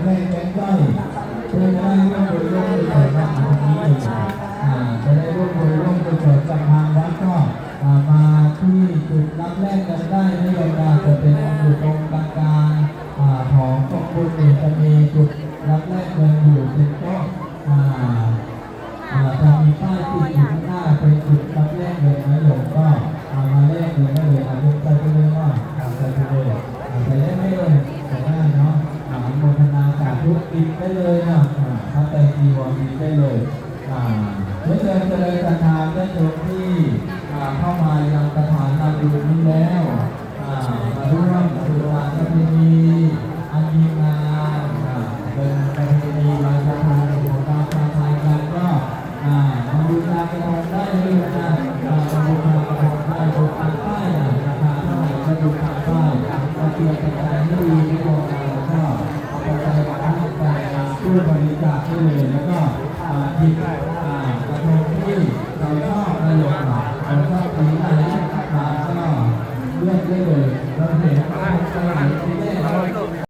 แบ่งแบงค์ย่อยเพื่อได้ร่วมโดยร่วมโดยสวยงามตรงนี้เลยจะได้ร่วมโดยร่วมโดยสวยกับทางวัดก็มาที่จุดรับแรกกันได้ไม่ยอมจะเป็นอยู่ตรงกลางกลางของกองบุญจะมีจุดรับแรกเงินอยู่เป็นโต๊ะจะมีป้ายติดอยู่ข้างหน้าเป็นจุดรับแรกเงินนะโยมก็มาแลกเงินได้เลยอายุใจไปเลยว่าใจไปเลยไปได้ไม่เลยแต่ได้เนาะโมทนาสาธุกินได้เลยนะพระไตรจีวรกินได้เลยเมื่อเจริญศรัทธาได้โยมที่เข้ามายังสถานทำบุญนี้แล้วมาร่วมสุราษฎร์ธานีอันดีงามเป็นประเพณีลอยกระทงของเราชาวไทยกันก็มาดูงานกระทงได้เลยนะมาดูงานกระทงได้ดูทางป้ายราคาเท่าไหร่ก็ดูทางป้ายมาเตรียมกระจายให้ดีที่โรงงานแล้วก็เอาไปให้ไปช่วยบริจาคได้เลยแล้วก็ทิ้งกระทงที่เราชอบในโรงงานเราชอบสีอะไรก็เลือกได้เลยเราเห็นกระทงสมัยที่แรกเรา